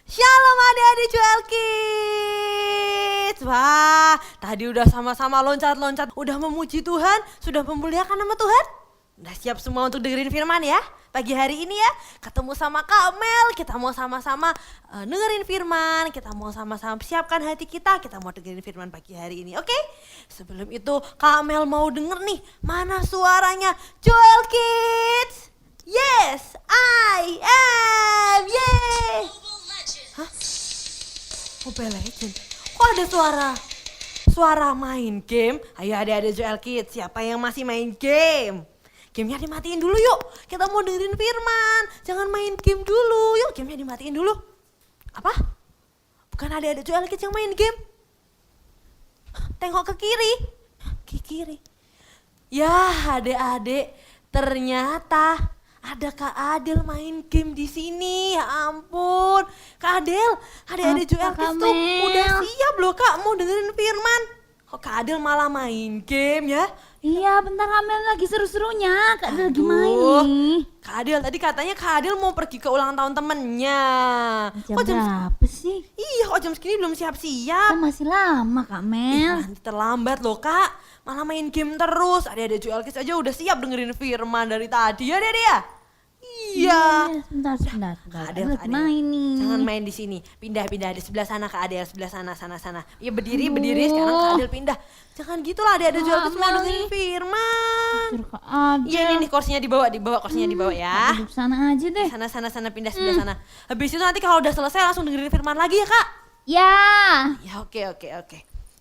Shalom adik-adik Joel Kids. Wah, tadi udah sama-sama loncat-loncat, udah memuji Tuhan, sudah memuliakan nama Tuhan. Udah siap semua untuk dengerin firman ya? Pagi hari ini ya, ketemu sama Kak Mel, kita mau sama-sama dengerin firman, kita mau sama-sama siapkan hati kita mau dengerin firman pagi hari ini, oke? Sebelum itu Kak Mel mau denger nih, mana suaranya Joel Kids? Yes, I am, yeay! Hah? Mobile Legends? Kok ada suara main game? Ayo adik-adik Joel Kids, siapa yang masih main game? Gamenya dimatiin dulu yuk, kita mau dengerin firman. Jangan main game dulu, yuk gamenya dimatiin dulu. Apa? Bukan adik-adik Joel Kids yang main game? Tengok ke kiri. Ke kiri. Ya adik-adik, ternyata ada Kak Adel main game di sini. Ya ampun, Kak Adel, adik-adik Joel Kids tuh udah siap loh Kak mau dengerin firman. Kok Kak Adel malah main game ya? Iya, bentar Amel lagi seru-serunya. Kak Adel lagi main nih. Kak Adel tadi katanya Kak Adel mau pergi ke ulang tahun temennya. Jam berapa sih? Iya, kok jam segini belum siap-siap? Kan masih lama Kak Mel. Nanti terlambat loh Kak. Malah main game terus. Adik-adik Joel Kids aja udah siap dengerin firman dari tadi ya Dede ya? Iya. Sebentar. Kak Adel Adel, lagi main nih. Jangan main di sini. Pindah di sebelah sana Kak Adel, sebelah sana. Iya berdiri sekarang Kak Adel pindah. Jangan gitulah adik-adik Joel Kids mau dengerin firman. Suruh Kak Adel. Iya ini kursinya dibawa ya. Duduk sana aja deh. Sana pindah sebelah sana. Habis itu nanti kalau udah selesai langsung dengerin firman lagi ya Kak. Ya. Ya oke.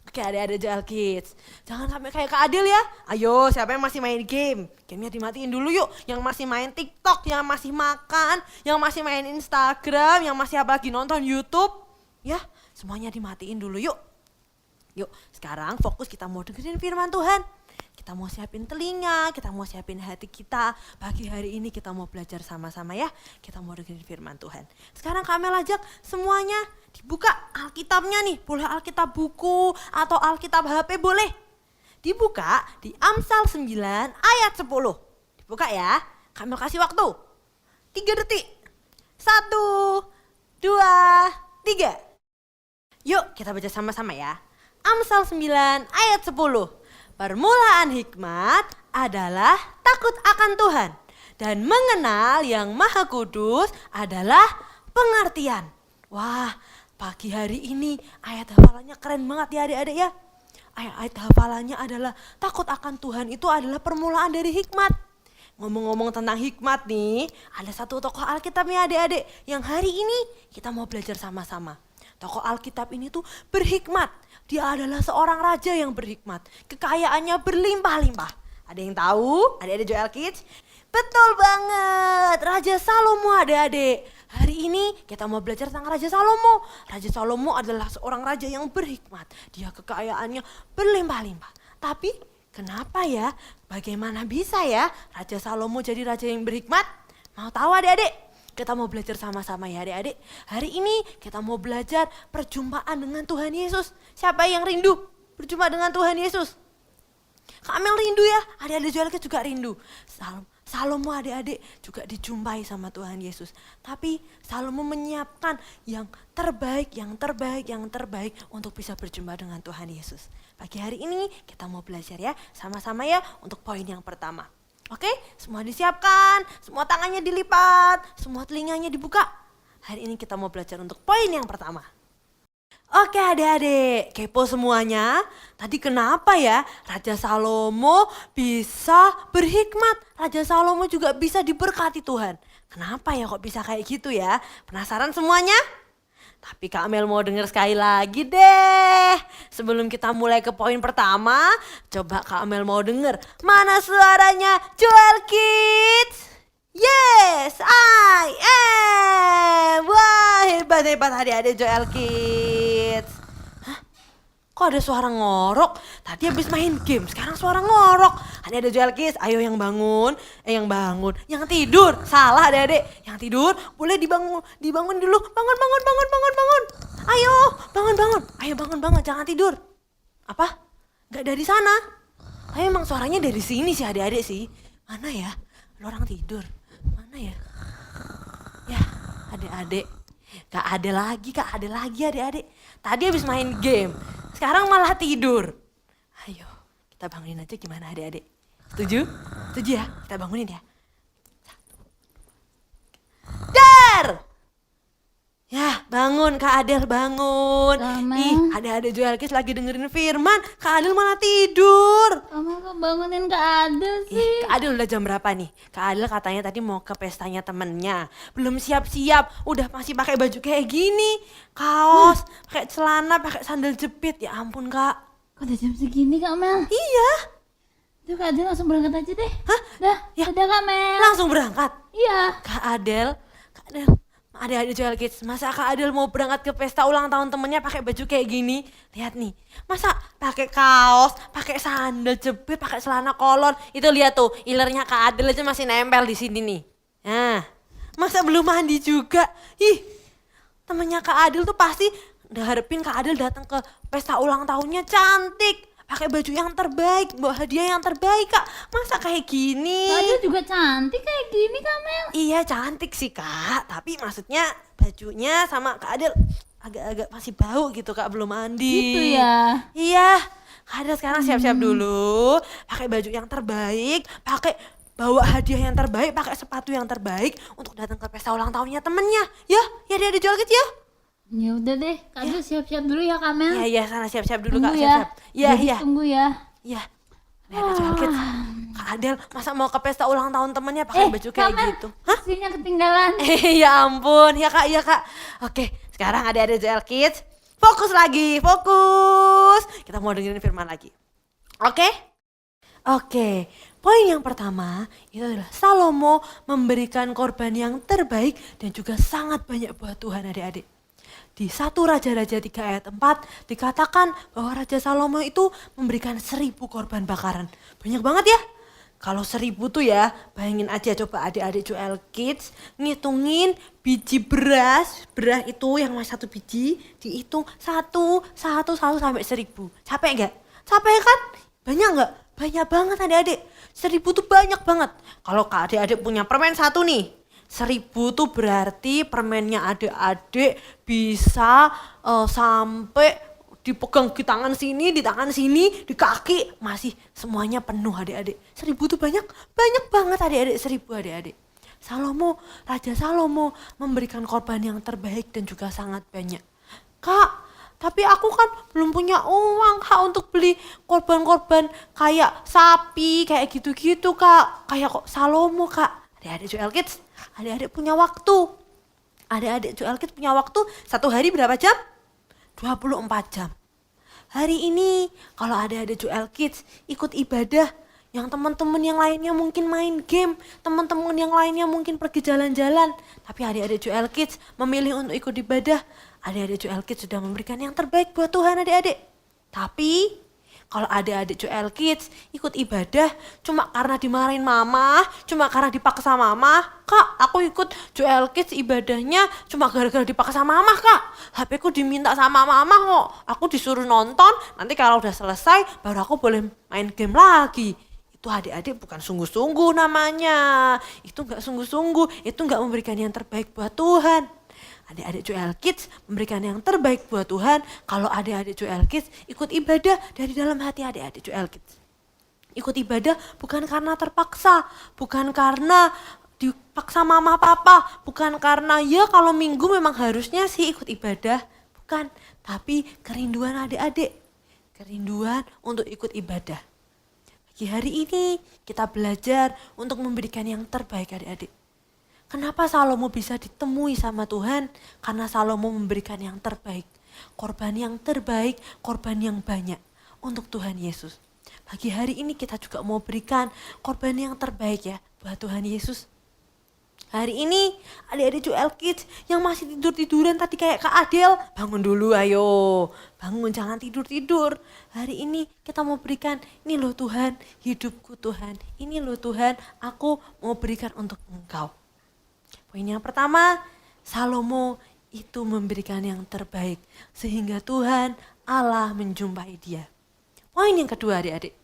Oke adik-adik Joel Kids. Jangan sampai kayak Kak Adil ya. Ayo siapa yang masih main game? Gamenya dimatiin dulu yuk. Yang masih main TikTok, yang masih makan, yang masih main Instagram, yang masih apalagi nonton YouTube. Ya semuanya dimatiin dulu yuk. Yuk sekarang fokus kita mau dengerin firman Tuhan. Kita mau siapin telinga, kita mau siapin hati kita. Pagi hari ini kita mau belajar sama-sama ya. Kita mau dengerin firman Tuhan. Sekarang Kamel ajak semuanya dibuka Alkitabnya nih. Boleh Alkitab buku atau Alkitab HP boleh. Dibuka di Amsal 9 ayat 10. Dibuka ya. Kamel kasih waktu. 3 detik. 1, 2, 3. Yuk kita baca sama-sama ya. Amsal 9 ayat 10. Permulaan hikmat adalah takut akan Tuhan, dan mengenal yang Maha Kudus adalah pengertian. Wah, pagi hari ini ayat hafalannya keren banget ya adik-adik ya. Ayat hafalannya adalah takut akan Tuhan itu adalah permulaan dari hikmat. Ngomong-ngomong tentang hikmat nih, ada satu tokoh Alkitab nih adik-adik yang hari ini kita mau belajar sama-sama. Tokoh Alkitab ini tuh berhikmat. Dia adalah seorang raja yang berhikmat. Kekayaannya berlimpah-limpah. Ada yang tahu? Adik-adik Joel Kids? Betul banget. Raja Salomo adik-adik. Hari ini kita mau belajar tentang Raja Salomo. Raja Salomo adalah seorang raja yang berhikmat. Dia kekayaannya berlimpah-limpah. Tapi kenapa ya? Bagaimana bisa ya Raja Salomo jadi raja yang berhikmat? Mau tahu adik-adik? Kita mau belajar sama-sama ya adik-adik. Hari ini kita mau belajar perjumpaan dengan Tuhan Yesus. Siapa yang rindu berjumpa dengan Tuhan Yesus? Kak Amel rindu ya, adik-adik Joel Kids juga rindu. Salomo adik-adik juga dijumpai sama Tuhan Yesus. Tapi Salomo menyiapkan yang terbaik untuk bisa berjumpa dengan Tuhan Yesus. Pagi hari ini kita mau belajar ya, sama-sama ya untuk poin yang pertama. Oke, semua disiapkan, semua tangannya dilipat, semua telinganya dibuka. Hari ini kita mau belajar untuk poin yang pertama. Oke adik-adik, kepo semuanya. Tadi kenapa ya Raja Salomo bisa berhikmat? Raja Salomo juga bisa diberkati Tuhan. Kenapa ya kok bisa kayak gitu ya? Penasaran semuanya? Tapi Kak Mel mau denger sekali lagi deh. Sebelum kita mulai ke poin pertama, coba Kak Mel mau denger. Mana suaranya Joel Kids? Yes, I am. Wah, hebat adik-adik Joel Kids. Hah? Kok ada suara ngorok? Tadi habis main game, sekarang suara ngorok. Adik-adik Joel Kids, ayo yang bangun. Yang tidur. Salah adik-adik. Yang tidur boleh dibangun dulu. Bangun. Ayo, bangun. Jangan tidur. Apa? Gak dari sana. Tapi emang suaranya dari sini sih adik-adik sih. Mana ya? Lo orang tidur. Mana ya? Ya, adik-adik. Kak ada lagi adik-adik. Tadi habis main game, sekarang malah tidur. Ayo, kita bangunin aja gimana adik-adik? Setuju? Setuju ya? Kita bangunin ya. Dar! Ya, bangun Kak Adel, bangun. Kamel. Ih, adik-adik Joel Kids lagi dengerin firman, Kak Adel malah tidur. Kamu kok bangunin Kak Adel sih? Ih, Kak Adel udah jam berapa nih? Kak Adel katanya tadi mau ke pestanya temennya. Belum siap-siap, udah masih pakai baju kayak gini. Kaos, pakai celana, pakai sandal jepit. Ya ampun Kak. Kok udah jam segini Kak Mel? Iya, Tuh Kak Adel langsung berangkat aja deh. hah? Dah, Ya. dadah Kak Mel. Langsung berangkat. Iya. Kak Adel, adik-adik Joel Kids, masa Kak Adel mau berangkat ke pesta ulang tahun temennya pakai baju kayak gini? Lihat nih, masa pakai kaos, pakai sandal jepit, pakai celana kolor. Itu lihat tuh, ilernya Kak Adel aja masih nempel di sini nih. Nah, masa belum mandi juga? Ih, temennya Kak Adel tuh pasti udah harapin Kak Adel datang ke pesta ulang tahunnya cantik. Pakai baju yang terbaik, bawa hadiah yang terbaik Kak. Masa kayak gini? Kak Adel juga cantik kayak gini Kak Mel. Iya cantik sih Kak, tapi maksudnya bajunya sama Kak Adel agak-agak masih bau gitu Kak, belum mandi. Gitu ya. Iya, Kak Adel sekarang siap-siap dulu, pakai baju yang terbaik, pakai bawa hadiah yang terbaik, pakai sepatu yang terbaik untuk datang ke pesta ulang tahunnya temennya. Ya dia dijual gitu ya. Ya udah deh, Kak Adel siap-siap dulu ya Kak Mel. Iya sana siap-siap dulu Tunggu Kak, ya. siap-siap. Iya Jadi iya. tunggu ya. Iya. Ada jual kids. Kak Adel masa mau ke pesta ulang tahun temennya pakai baju kayak Kak Mel, gitu? Hah? Kursinya ketinggalan. Ya ampun, ya Kak. Oke, sekarang adik-adik JL Kids, fokus lagi, fokus. Kita mau dengerin firman lagi. Oke, poin yang pertama itu adalah Salomo memberikan korban yang terbaik dan juga sangat banyak buat Tuhan adik-adik. Di 1 Raja-Raja 3 ayat 4 dikatakan bahwa Raja Salomo itu memberikan 1000 korban bakaran. Banyak banget ya. Kalau 1000 tuh ya, bayangin aja coba adik-adik Joel Kids ngitungin biji beras itu yang masih 1 biji, dihitung satu sampai 1000. Capek nggak? Capek kan? Banyak nggak? Banyak banget adik-adik. 1000 tuh banyak banget. Kalau adik-adik punya permen 1 nih, 1000 tuh berarti permennya adik-adik bisa sampai dipegang di tangan sini, di tangan sini, di kaki, masih semuanya penuh adik-adik. 1000 tuh banyak banget adik-adik, 1000 adik-adik. Raja Salomo memberikan korban yang terbaik dan juga sangat banyak. Kak, tapi aku kan belum punya uang Kak untuk beli korban-korban kayak sapi, kayak gitu-gitu Kak. Kayak kok Salomo Kak. Adik-adik Joel Kids, adik-adik punya waktu. Adik-adik Joel Kids punya waktu 1 hari berapa jam? 24 jam. Hari ini kalau adik-adik Joel Kids ikut ibadah, yang teman-teman yang lainnya mungkin main game, teman-teman yang lainnya mungkin pergi jalan-jalan, tapi adik-adik Joel Kids memilih untuk ikut ibadah. Adik-adik Joel Kids sudah memberikan yang terbaik buat Tuhan adik-adik. Tapi kalau adik-adik Joel Kids ikut ibadah cuma karena dimarahin mama, cuma karena dipaksa mama, Kak aku ikut Joel Kids ibadahnya cuma gara-gara dipaksa mama Kak. HP ku diminta sama mama kok, aku disuruh nonton, nanti kalau udah selesai baru aku boleh main game lagi. Itu adik-adik bukan sungguh-sungguh namanya, itu gak sungguh-sungguh, itu gak memberikan yang terbaik buat Tuhan. Adik-adik Joel Kids memberikan yang terbaik buat Tuhan kalau adik-adik Joel Kids ikut ibadah dari dalam hati adik-adik Joel Kids. Ikut ibadah bukan karena terpaksa, bukan karena dipaksa mama papa, bukan karena ya kalau minggu memang harusnya sih ikut ibadah, bukan. Tapi kerinduan adik-adik, kerinduan untuk ikut ibadah. Pagi hari ini kita belajar untuk memberikan yang terbaik adik-adik. Kenapa Salomo bisa ditemui sama Tuhan? Karena Salomo memberikan yang terbaik. Korban yang terbaik, korban yang banyak untuk Tuhan Yesus. Pagi hari ini kita juga mau berikan korban yang terbaik ya buat Tuhan Yesus. Hari ini adik-adik Joel Kids yang masih tidur-tiduran tadi kayak Kak Adel, bangun dulu ayo. Bangun, jangan tidur-tidur. Hari ini kita mau berikan, ini loh Tuhan, hidupku Tuhan. Ini loh Tuhan, aku mau berikan untuk Engkau. Poin yang pertama, Salomo itu memberikan yang terbaik sehingga Tuhan Allah menjumpai dia. Poin yang kedua adik-adik.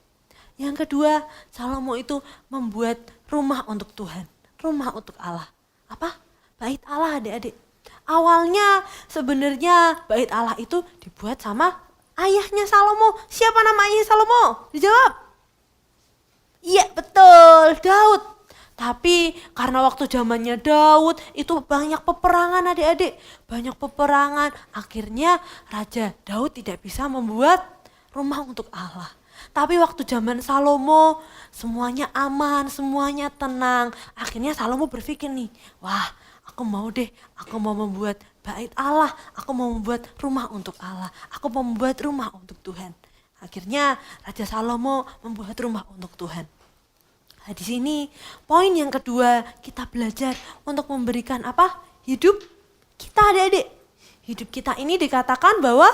Yang kedua, Salomo itu membuat rumah untuk Tuhan, rumah untuk Allah. Apa? Bait Allah adik-adik. Awalnya sebenarnya bait Allah itu dibuat sama ayahnya Salomo. Siapa nama ayahnya Salomo? Dijawab. Iya betul, Daud. Tapi karena waktu zamannya Daud itu banyak peperangan adik-adik. Banyak peperangan. Akhirnya Raja Daud tidak bisa membuat rumah untuk Allah. Tapi waktu zaman Salomo semuanya aman, semuanya tenang. Akhirnya Salomo berpikir nih, wah aku mau membuat bait Allah. Aku mau membuat rumah untuk Allah. Aku mau membuat rumah untuk Tuhan. Akhirnya Raja Salomo membuat rumah untuk Tuhan. Nah, di sini poin yang kedua kita belajar untuk memberikan apa? Hidup kita adik-adik. Hidup kita ini dikatakan bahwa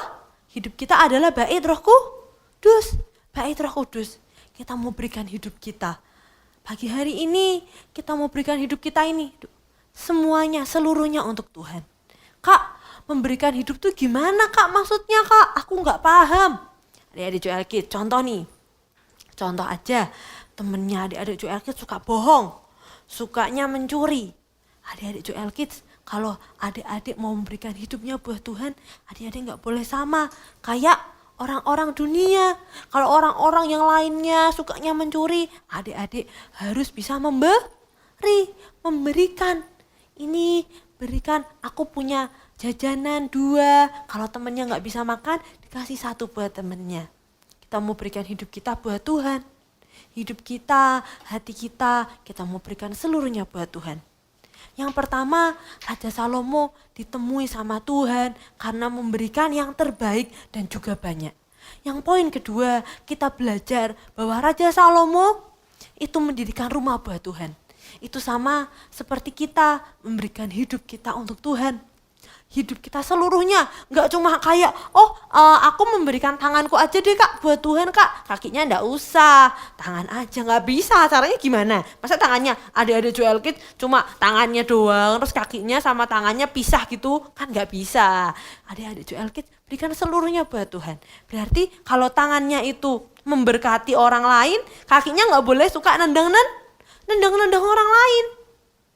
hidup kita adalah bait Roh Kudus. Bait Roh Kudus. Kita mau berikan hidup kita. Pagi hari ini kita mau berikan hidup kita ini. Semuanya, seluruhnya untuk Tuhan. Kak, memberikan hidup tuh gimana kak maksudnya kak? Aku nggak paham. Adik-adik Joel Kids, contoh nih. Contoh aja. Temennya adik-adik Joel Kids suka bohong, sukanya mencuri. Adik-adik Joel Kids, kalau adik-adik mau memberikan hidupnya buat Tuhan, adik-adik nggak boleh sama kayak orang-orang dunia. Kalau orang-orang yang lainnya sukanya mencuri, adik-adik harus bisa memberikan. Ini berikan, aku punya jajanan 2, kalau temennya nggak bisa makan, dikasih 1 buat temennya. Kita mau berikan hidup kita buat Tuhan. Hidup kita, hati kita mau berikan seluruhnya buat Tuhan. Yang pertama, Raja Salomo ditemui sama Tuhan karena memberikan yang terbaik dan juga banyak. Yang poin kedua, kita belajar bahwa Raja Salomo itu mendirikan rumah buat Tuhan. Itu sama seperti kita memberikan hidup kita untuk Tuhan. Hidup kita seluruhnya, nggak cuma kayak, aku memberikan tanganku aja deh kak buat Tuhan kak, kakinya nggak usah, tangan aja, nggak bisa. Caranya gimana? Masa tangannya adik-adik Joel Kids cuma tangannya doang, terus kakinya sama tangannya pisah gitu, kan nggak bisa. Adik-adik Joel Kids berikan seluruhnya buat Tuhan. Berarti kalau tangannya itu memberkati orang lain, kakinya nggak boleh suka nendang-nendang orang lain,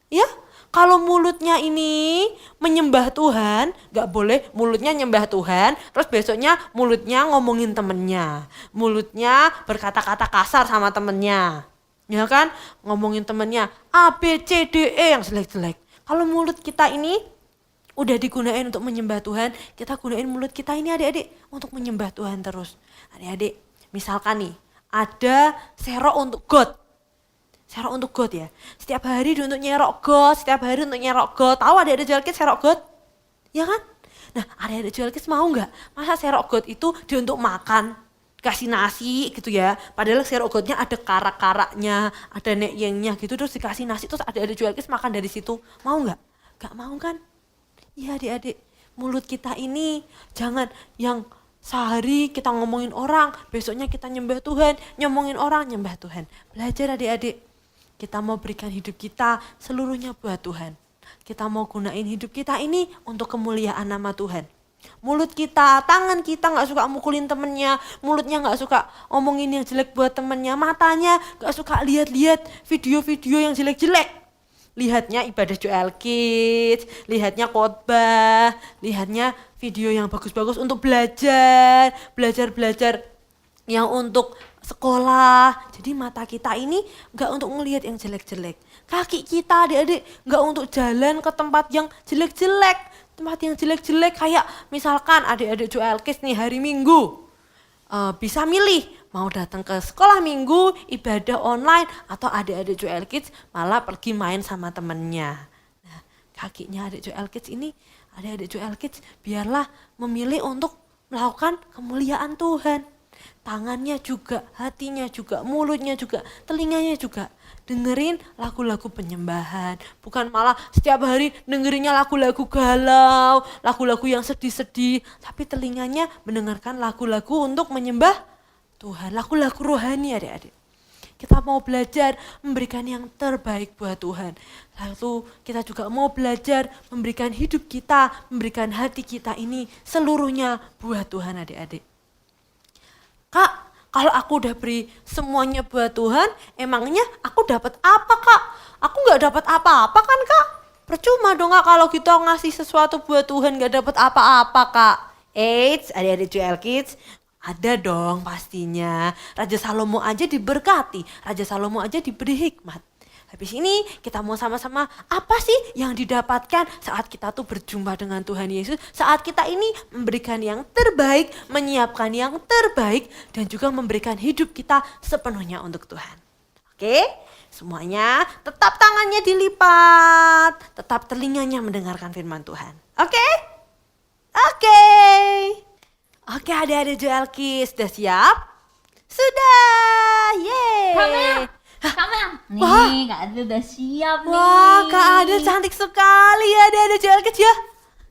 ya. Kalau mulutnya ini menyembah Tuhan, gak boleh mulutnya nyembah Tuhan, terus besoknya mulutnya ngomongin temennya. Mulutnya berkata-kata kasar sama temennya. Ya kan? Ngomongin temennya A, B, C, D, E yang jelek-jelek. Kalau mulut kita ini udah digunain untuk menyembah Tuhan, kita gunain mulut kita ini adik-adik untuk menyembah Tuhan terus. Adik-adik, misalkan nih, ada serok untuk God. Serok untuk God ya. Setiap hari untuk nyerok God, Tahu adik-adik Joel Kids serok God? Ya kan? Nah, adik-adik Joel Kids mau nggak? Masa serok God itu dia untuk makan, kasih nasi gitu ya. Padahal serok Godnya ada karak-karaknya, ada nek-yengnya gitu, terus dikasih nasi, terus adik-adik Joel Kids makan dari situ. Mau nggak? Nggak mau kan? Iya adik-adik, mulut kita ini jangan yang sehari kita ngomongin orang, besoknya kita nyembah Tuhan, nyomongin orang, nyembah Tuhan. Belajar adik-adik. Kita mau berikan hidup kita seluruhnya buat Tuhan. Kita mau gunain hidup kita ini untuk kemuliaan nama Tuhan. Mulut kita, tangan kita gak suka mukulin temennya, mulutnya gak suka ngomongin yang jelek buat temennya, matanya gak suka lihat-lihat video-video yang jelek-jelek. Lihatnya ibadah Joel Kids, lihatnya khotbah, lihatnya video yang bagus-bagus untuk belajar yang untuk sekolah. Jadi mata kita ini gak untuk ngelihat yang jelek-jelek. Kaki kita adik-adik gak untuk jalan ke tempat yang jelek-jelek. Tempat yang jelek-jelek kayak misalkan adik-adik Joel Kids nih hari Minggu. Bisa milih mau datang ke sekolah Minggu, ibadah online, atau adik-adik Joel Kids malah pergi main sama temennya. Nah, kakinya adik Joel Kids ini, adik-adik Joel Kids biarlah memilih untuk melakukan kemuliaan Tuhan. Tangannya juga, hatinya juga, mulutnya juga, telinganya juga. Dengerin lagu-lagu penyembahan. Bukan malah setiap hari dengerinnya lagu-lagu galau, lagu-lagu yang sedih-sedih. Tapi telinganya mendengarkan lagu-lagu untuk menyembah Tuhan. Lagu-lagu rohani adik-adik. Kita mau belajar memberikan yang terbaik buat Tuhan. Lalu kita juga mau belajar memberikan hidup kita, memberikan hati kita ini seluruhnya buat Tuhan adik-adik. Kak, kalau aku udah beri semuanya buat Tuhan, emangnya aku dapat apa kak? Aku gak dapat apa-apa kan kak? Percuma dong Kak kalau kita ngasih sesuatu buat Tuhan gak dapat apa-apa Kak. Eits, adik-adik JL Kids, ada dong pastinya. Raja Salomo aja diberkati, Raja Salomo aja diberi hikmat. Habis ini kita mau sama-sama apa sih yang didapatkan saat kita tuh berjumpa dengan Tuhan Yesus. Saat kita ini memberikan yang terbaik, menyiapkan yang terbaik dan juga memberikan hidup kita sepenuhnya untuk Tuhan. Oke, semuanya tetap tangannya dilipat, tetap telinganya mendengarkan firman Tuhan. Oke? Oke. Oke adik-adik JL Kids, sudah siap? Sudah, yeay. Kamel. Wah. Nih, Kak Adil udah siap nih. Wah, Kak Adel cantik sekali ya adik-adik JL Kids ya.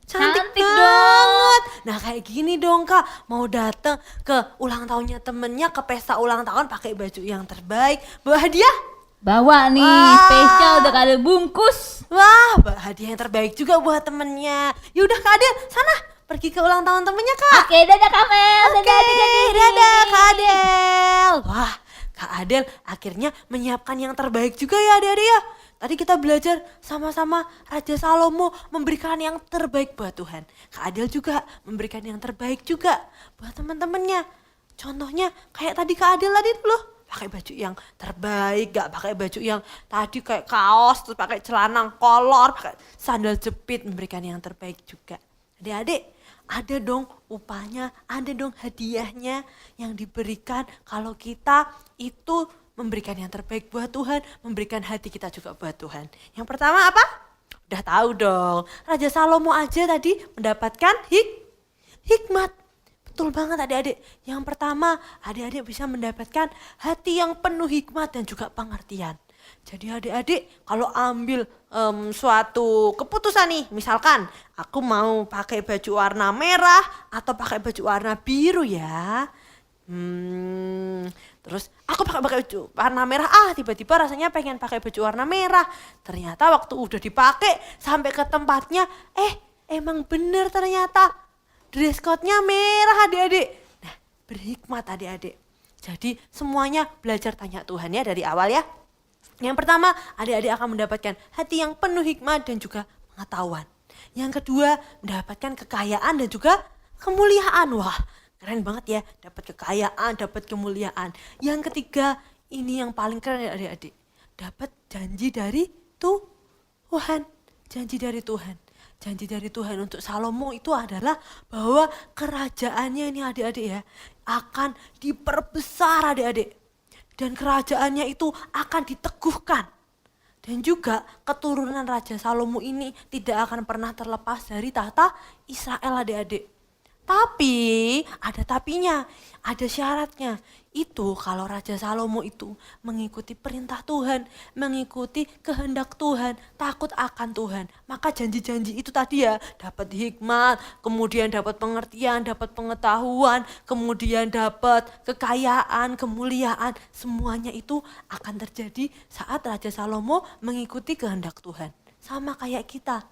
Cantik Cantik banget. Nah kayak gini dong Kak, mau datang ke ulang tahunnya temennya, ke pesta ulang tahun pakai baju yang terbaik, bawa hadiah. Bawa nih, Wah. spesial udah Kak Adil bungkus. Wah, hadiah yang terbaik juga buat temennya. Yaudah Kak Adel, sana pergi ke ulang tahun temennya Kak. Oke, dadah Kamel. Oke, Dadah adik-adik. dadah Kak Adel. Wah, Kak Adel akhirnya menyiapkan yang terbaik juga ya adik-adik ya. Tadi kita belajar sama-sama Raja Salomo memberikan yang terbaik buat Tuhan. Kak Adel juga memberikan yang terbaik juga buat teman-temannya. Contohnya kayak tadi Kak Adel tadi loh, pakai baju yang terbaik, gak pakai baju yang tadi kayak kaos, terus pakai celana kolor, pakai sandal jepit, memberikan yang terbaik juga. Adik-adik, ada dong upahnya, ada dong hadiahnya yang diberikan kalau kita itu memberikan yang terbaik buat Tuhan, memberikan hati kita juga buat Tuhan. Yang pertama apa? Udah tahu dong, Raja Salomo aja tadi mendapatkan hikmat. Betul banget adik-adik. Yang pertama, adik-adik bisa mendapatkan hati yang penuh hikmat dan juga pengertian. Jadi adik-adik kalau ambil suatu keputusan nih, misalkan aku mau pakai baju warna merah atau pakai baju warna biru ya. Terus aku pakai baju warna merah, tiba-tiba rasanya pengen pakai baju warna merah. Ternyata waktu udah dipakai sampai ke tempatnya, emang bener ternyata dress code-nya merah adik-adik. Nah, berhikmat adik-adik. Jadi semuanya belajar tanya Tuhan ya dari awal ya. Yang pertama, adik-adik akan mendapatkan hati yang penuh hikmat dan juga pengetahuan. Yang kedua, mendapatkan kekayaan dan juga kemuliaan. Wah, keren banget ya, dapat kekayaan, dapat kemuliaan. Yang ketiga, ini yang paling keren ya adik-adik. Dapat janji dari Tuhan. Janji dari Tuhan. Janji dari Tuhan untuk Salomo itu adalah bahwa kerajaannya ini adik-adik ya, akan diperbesar adik-adik. Dan kerajaannya itu akan diteguhkan. Dan juga keturunan Raja Salomo ini tidak akan pernah terlepas dari tahta Israel adik-adik. Tapi ada tapinya, ada syaratnya. Itu kalau Raja Salomo itu mengikuti perintah Tuhan, mengikuti kehendak Tuhan, takut akan Tuhan. Maka janji-janji itu tadi ya, dapat hikmat, kemudian dapat pengertian, dapat pengetahuan, kemudian dapat kekayaan, kemuliaan. Semuanya itu akan terjadi saat Raja Salomo mengikuti kehendak Tuhan. Sama kayak kita.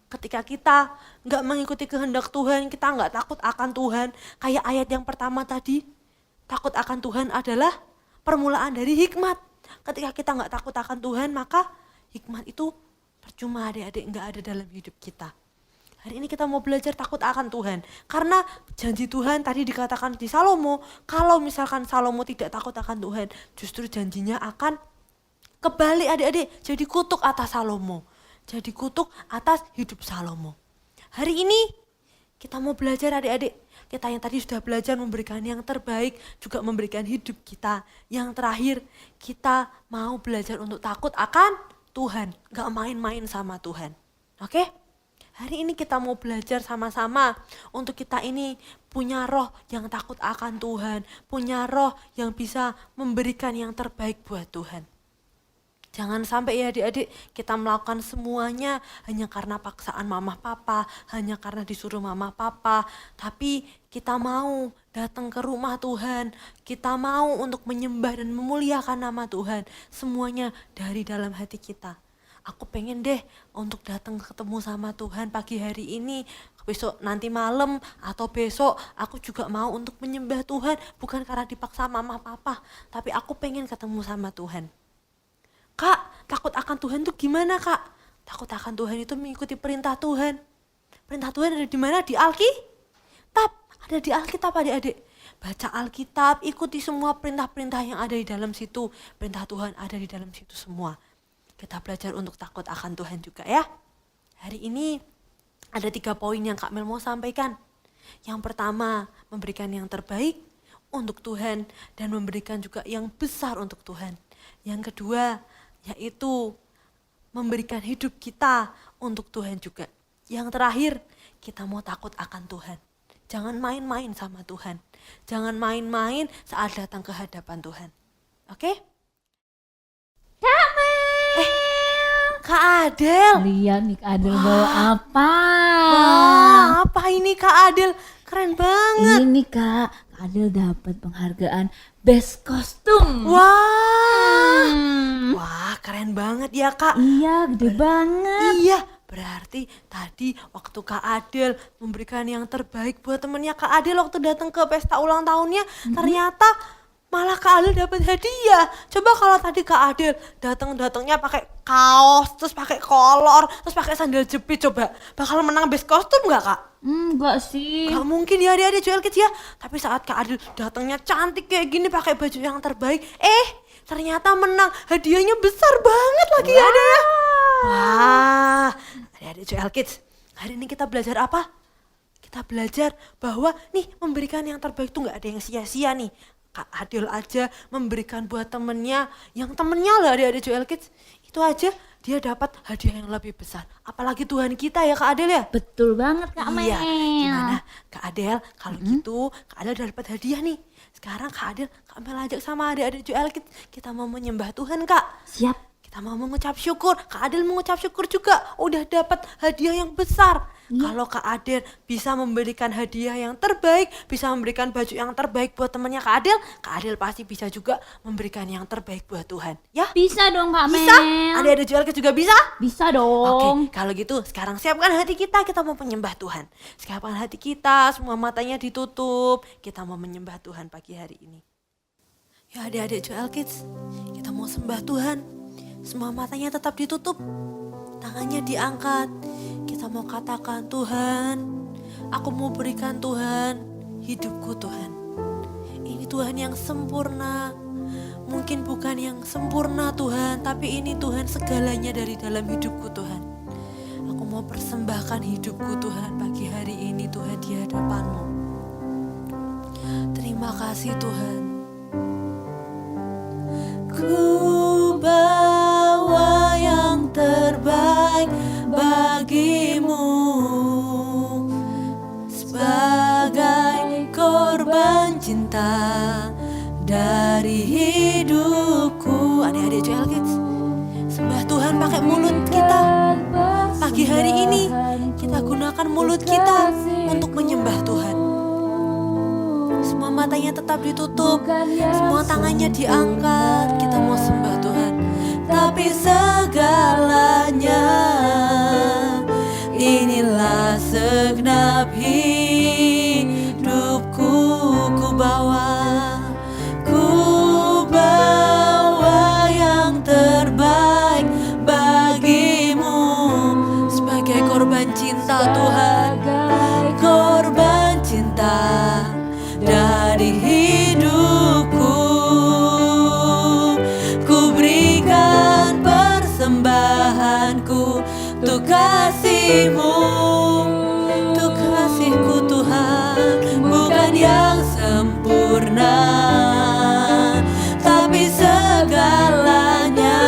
Ketika kita nggak mengikuti kehendak Tuhan, kita nggak takut akan Tuhan. Kayak ayat yang pertama tadi, takut akan Tuhan adalah permulaan dari hikmat. Ketika kita nggak takut akan Tuhan, maka hikmat itu percuma adik-adik, nggak ada dalam hidup kita. Hari ini kita mau belajar takut akan Tuhan. Karena janji Tuhan tadi dikatakan di Salomo, kalau misalkan Salomo tidak takut akan Tuhan, justru janjinya akan kebalik adik-adik, jadi kutuk atas Salomo. Jadi kutuk atas hidup Salomo. Hari ini kita mau belajar adik-adik. Kita yang tadi sudah belajar memberikan yang terbaik, juga memberikan hidup kita. Yang terakhir, kita mau belajar untuk takut akan Tuhan. Gak main-main sama Tuhan. Oke? Hari ini kita mau belajar sama-sama untuk kita ini punya roh yang takut akan Tuhan. Punya roh yang bisa memberikan yang terbaik buat Tuhan. Jangan sampai ya adik-adik kita melakukan semuanya hanya karena paksaan mama papa, hanya karena disuruh mama papa. Tapi kita mau datang ke rumah Tuhan, kita mau untuk menyembah dan memuliakan nama Tuhan. Semuanya dari dalam hati kita. Aku pengen deh untuk datang ketemu sama Tuhan pagi hari ini, besok nanti malam atau besok aku juga mau untuk menyembah Tuhan. Bukan karena dipaksa mama papa, tapi aku pengen ketemu sama Tuhan. Kak, takut akan Tuhan tuh gimana kak? Takut akan Tuhan itu mengikuti perintah Tuhan. Perintah Tuhan ada di mana? Di Alkitab. Ada di Alkitab adik-adik. Baca Alkitab, ikuti semua perintah-perintah yang ada di dalam situ. Perintah Tuhan ada di dalam situ semua. Kita belajar untuk takut akan Tuhan juga ya. Hari ini ada 3 poin yang Kak Mel mau sampaikan. Yang pertama, memberikan yang terbaik untuk Tuhan dan memberikan juga yang besar untuk Tuhan. Yang kedua, yaitu memberikan hidup kita untuk Tuhan juga. Yang terakhir, kita mau takut akan Tuhan. Jangan main-main sama Tuhan. Jangan main-main saat datang ke hadapan Tuhan. Oke? Kak Mel. Kak Adel. Lihat nih Kak Adel bawa apa? Wah, apa ini Kak Adel? Keren banget. Ini Kak Adel dapat penghargaan Best Kostum. Wah. Hmm. Wah, keren banget ya Kak. Iya, gede banget. Iya, berarti tadi waktu Kak Adel memberikan yang terbaik buat temennya Kak Adel waktu datang ke pesta ulang tahunnya, ternyata malah Kak Adel dapat hadiah. Coba kalau tadi Kak Adel datangnya pakai kaos, terus pakai kolor, terus pakai sandal jepit, coba bakal menang best kostum nggak Kak? Enggak sih. Gak mungkin ya adik-adik Joel Kids ya. Tapi saat Kak Adel datangnya cantik kayak gini pakai baju yang terbaik, ternyata menang. Hadiahnya besar banget lagi ya Adek ya. Wah, adik-adik Joel Kids, hari ini kita belajar apa? Kita belajar bahwa nih memberikan yang terbaik tuh nggak ada yang sia-sia nih. Kak Adel aja memberikan buat temennya, yang temennya lah adik-adik Joel Kids, itu aja dia dapat hadiah yang lebih besar. Apalagi Tuhan kita ya Kak Adel ya. Betul banget Kak Mel. Iya, gimana Kak Adel? Kalau gitu Kak Adel udah dapat hadiah nih. Sekarang Kak Adel, Kak Mel ajak sama adik-adik Joel Kids, kita mau menyembah Tuhan Kak. Siap. Kita mau mengucap syukur. Kak Adel mengucap syukur juga udah dapat hadiah yang besar. Kalau Kak Adel bisa memberikan hadiah yang terbaik, bisa memberikan baju yang terbaik buat temannya Kak Adel pasti bisa juga memberikan yang terbaik buat Tuhan. Ya? Bisa dong Kak Mel. Bisa? Adik-adik Joel Kids juga bisa? Bisa dong. Oke, kalau gitu sekarang siapkan hati kita mau menyembah Tuhan. Siapkan hati kita, semua matanya ditutup. Kita mau menyembah Tuhan pagi hari ini. Ya adik-adik Joel Kids, kita mau sembah Tuhan. Semua matanya tetap ditutup, tangannya diangkat. Kita mau katakan, Tuhan, aku mau berikan Tuhan hidupku Tuhan. Ini Tuhan yang sempurna. Mungkin bukan yang sempurna Tuhan, tapi ini Tuhan segalanya dari dalam hidupku Tuhan. Aku mau persembahkan hidupku Tuhan pagi hari ini Tuhan di hadapan-Mu. Terima kasih Tuhan. Ku bawa yang terbaik bagimu sebagai korban cinta dari hidupku. Adik-adik Joel Kids, sembah Tuhan pakai mulut kita. Pagi hari ini kita gunakan mulut kita untuk menyembah Tuhan. Semua matanya tetap ditutup, semua tangannya diangkat. Kita mau sembah Tuhan. Tapi segalanya inilah segenap hidupku ku bawa. Ku bawa yang terbaik bagimu sebagai korban cinta Tuhan. Korban cinta dari hidupku, ku berikan persembahanku untuk kasih-Mu, untuk kasih-Ku Tuhan. Bukan yang sempurna, tapi segalanya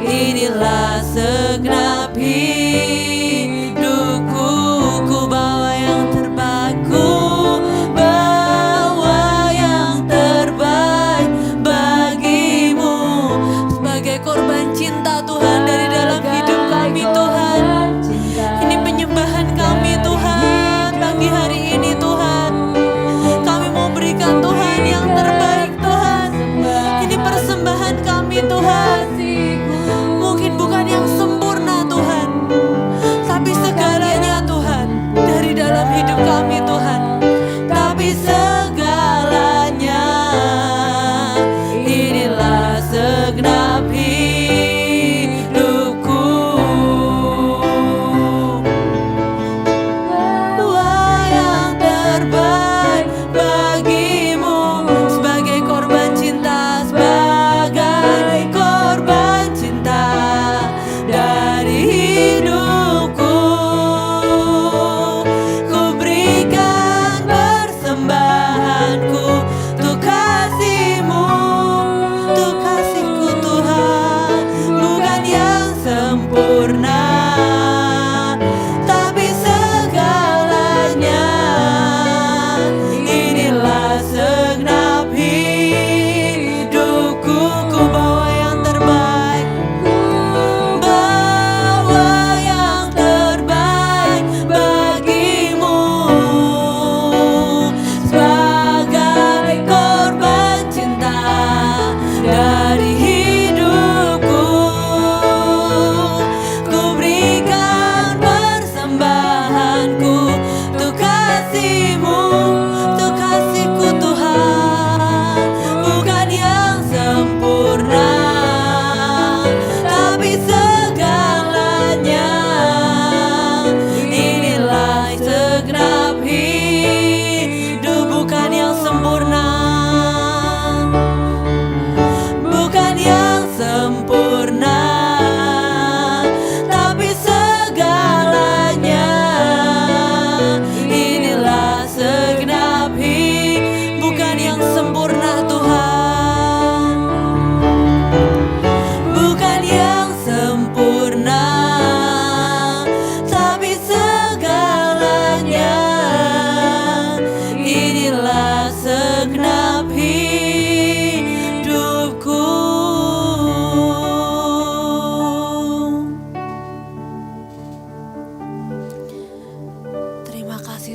inilah segenap hidupku. Ku bawa yang terbaik, ku bawa yang terbaik bagimu sebagai korban cinta Tuhan dari dalam hidup kami Tuhan.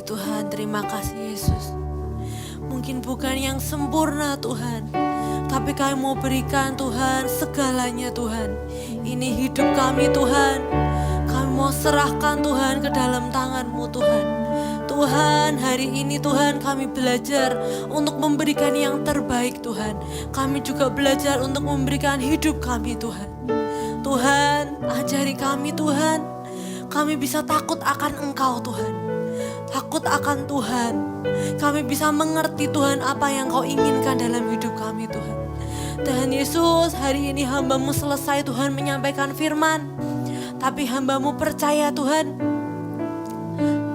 kasih Tuhan, terima kasih Yesus. Mungkin bukan yang sempurna Tuhan, tapi kami mau berikan Tuhan segalanya Tuhan. Ini hidup kami Tuhan, kami mau serahkan Tuhan ke dalam tangan-Mu Tuhan. Tuhan, hari ini Tuhan kami belajar untuk memberikan yang terbaik Tuhan. Kami juga belajar untuk memberikan hidup kami Tuhan. Tuhan, ajari kami Tuhan, kami bisa takut akan Engkau Tuhan. Takut akan Tuhan. Kami bisa mengerti Tuhan apa yang Kau inginkan dalam hidup kami Tuhan. Tuhan Yesus, hari ini hamba-Mu selesai Tuhan menyampaikan firman. Tapi hamba-Mu percaya Tuhan,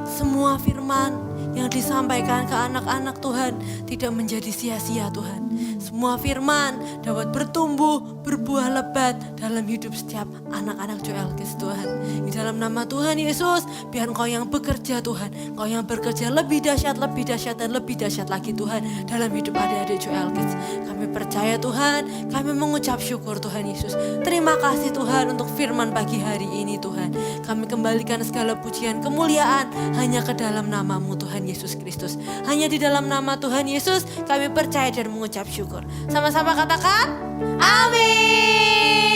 semua firman yang disampaikan ke anak-anak Tuhan tidak menjadi sia-sia Tuhan. Semua firman dapat bertumbuh, berbuah lebat dalam hidup setiap anak-anak Joel Kids Tuhan. Di dalam nama Tuhan Yesus, biar Engkau yang bekerja Tuhan. Engkau yang bekerja lebih dahsyat dan lebih dahsyat lagi Tuhan dalam hidup adik-adik Joel Kids. Kami percaya Tuhan, kami mengucap syukur Tuhan Yesus. Terima kasih Tuhan untuk firman pagi hari ini Tuhan. Kami kembalikan segala pujian kemuliaan hanya ke dalam nama-Mu Tuhan Yesus Kristus. Hanya di dalam nama Tuhan Yesus kami percaya dan mengucap syukur. Sama-sama katakan, amin.